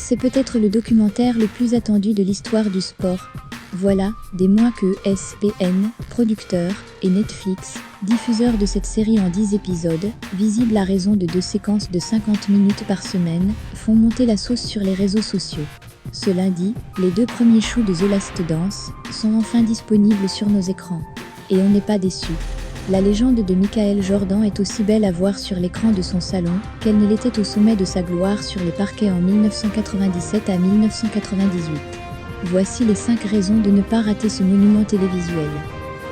C'est peut-être le documentaire le plus attendu de l'histoire du sport. Voilà des mois que ESPN, producteur, et Netflix, diffuseur de cette série en 10 épisodes, visible à raison de 2 séquences de 50 minutes par semaine, font monter la sauce sur les réseaux sociaux. Ce lundi, les 2 premiers shows de The Last Dance sont enfin disponibles sur nos écrans. Et on n'est pas déçus. La légende de Michael Jordan est aussi belle à voir sur l'écran de son salon qu'elle ne l'était au sommet de sa gloire sur les parquets en 1997 à 1998. Voici les 5 raisons de ne pas rater ce monument télévisuel.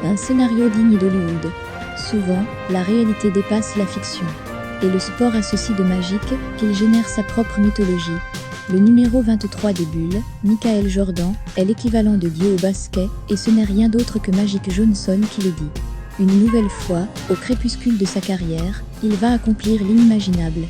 Un scénario digne d'Hollywood. Souvent, la réalité dépasse la fiction. Et le sport a ceci de magique qu'il génère sa propre mythologie. Le numéro 23 des Bulls, Michael Jordan, est l'équivalent de Dieu au basket, et ce n'est rien d'autre que Magic Johnson qui le dit. Une nouvelle fois, au crépuscule de sa carrière, il va accomplir l'inimaginable.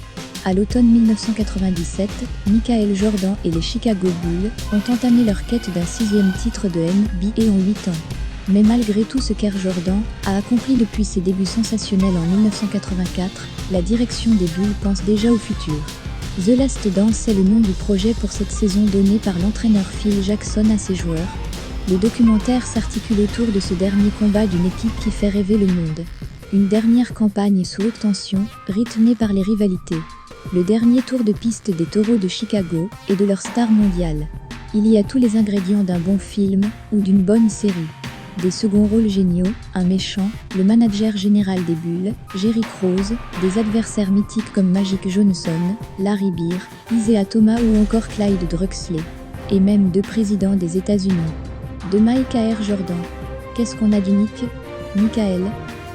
À l'automne 1997, Michael Jordan et les Chicago Bulls ont entamé leur quête d'un 6e titre de NBA en 8 ans. Mais malgré tout ce qu'Air Jordan a accompli depuis ses débuts sensationnels en 1984, la direction des Bulls pense déjà au futur. The Last Dance est le nom du projet pour cette saison donné par l'entraîneur Phil Jackson à ses joueurs. Le documentaire s'articule autour de ce dernier combat d'une équipe qui fait rêver le monde. Une dernière campagne sous haute tension, rythmée par les rivalités. Le dernier tour de piste des Taureaux de Chicago et de leur star mondiale. Il y a tous les ingrédients d'un bon film ou d'une bonne série. Des seconds rôles géniaux, un méchant, le manager général des Bulls, Jerry Krause, des adversaires mythiques comme Magic Johnson, Larry Bird, Isiah Thomas ou encore Clyde Drexler. Et même 2 présidents des États-Unis. De Mike à Air Jordan. Qu'est-ce qu'on a d'unique ? Michael,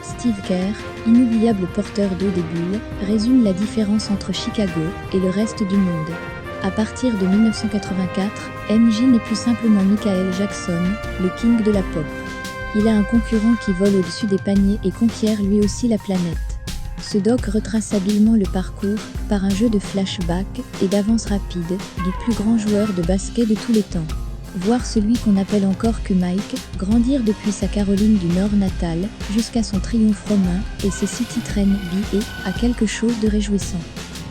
Steve Kerr, inoubliable porteur d'eau des Bulls, résume la différence entre Chicago et le reste du monde. À partir de 1984, MJ n'est plus simplement Michael Jackson, le king de la pop. Il a un concurrent qui vole au-dessus des paniers et conquiert lui aussi la planète. Ce doc retrace habilement le parcours, par un jeu de flashback et d'avance rapide, du plus grand joueur de basket de tous les temps. Voir celui qu'on appelle encore que Mike, grandir depuis sa Caroline du Nord natale, jusqu'à son triomphe romain, et ses 6 titres NBA, a quelque chose de réjouissant.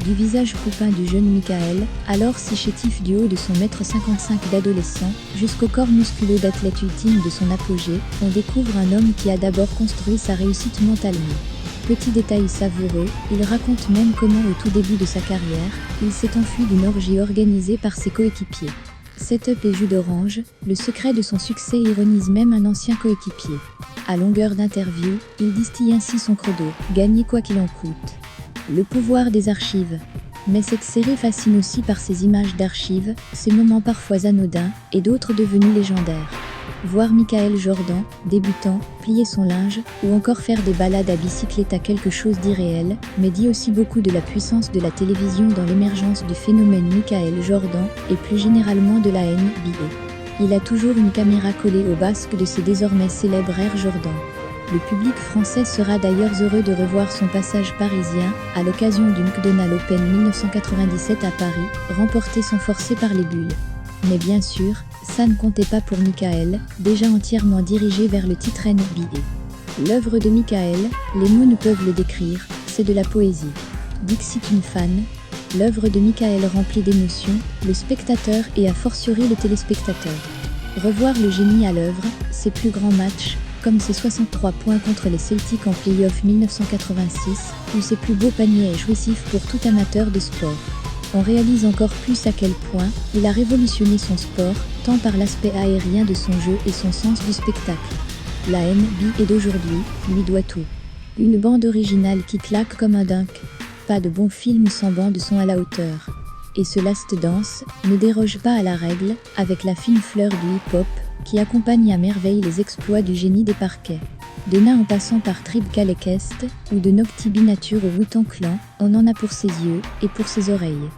Du visage poupin du jeune Michael, alors si chétif du haut de son 1,55 m d'adolescent, jusqu'au corps musculeux d'athlète ultime de son apogée, on découvre un homme qui a d'abord construit sa réussite mentalement. Petit détail savoureux, il raconte même comment au tout début de sa carrière, il s'est enfui d'une orgie organisée par ses coéquipiers. Setup et jus d'orange, le secret de son succès ironise même un ancien coéquipier. À longueur d'interview, il distille ainsi son credo, gagner quoi qu'il en coûte. Le pouvoir des archives. Mais cette série fascine aussi par ses images d'archives, ses moments parfois anodins, et d'autres devenus légendaires. Voir Michael Jordan, débutant, plier son linge, ou encore faire des balades à bicyclette a quelque chose d'irréel, mais dit aussi beaucoup de la puissance de la télévision dans l'émergence du phénomène Michael Jordan, et plus généralement de la NBA. Il a toujours une caméra collée au basque de ses désormais célèbres Air Jordan. Le public français sera d'ailleurs heureux de revoir son passage parisien, à l'occasion du McDonald's Open 1997 à Paris, remporté sans forcer par les Bulls. Mais bien sûr, ça ne comptait pas pour Michael, déjà entièrement dirigé vers le titre NBA. L'œuvre de Michael, les mots ne peuvent le décrire, c'est de la poésie. Dixit une fan, l'œuvre de Michael remplie d'émotions, le spectateur et a fortiori le téléspectateur. Revoir le génie à l'œuvre, ses plus grands matchs, comme ses 63 points contre les Celtics en play-off 1986, ou ses plus beaux paniers est jouissif pour tout amateur de sport. On réalise encore plus à quel point il a révolutionné son sport, tant par l'aspect aérien de son jeu et son sens du spectacle. La NBA d'aujourd'hui lui doit tout. Une bande originale qui claque comme un dunk. Pas de bon film sans bande son à la hauteur. Et ce Last Dance ne déroge pas à la règle, avec la fine fleur du hip-hop, qui accompagne à merveille les exploits du génie des parquets. De Nain en passant par Tribe Called Quest, ou de Noctibie Nature au Wu-Tang Clan, on en a pour ses yeux et pour ses oreilles.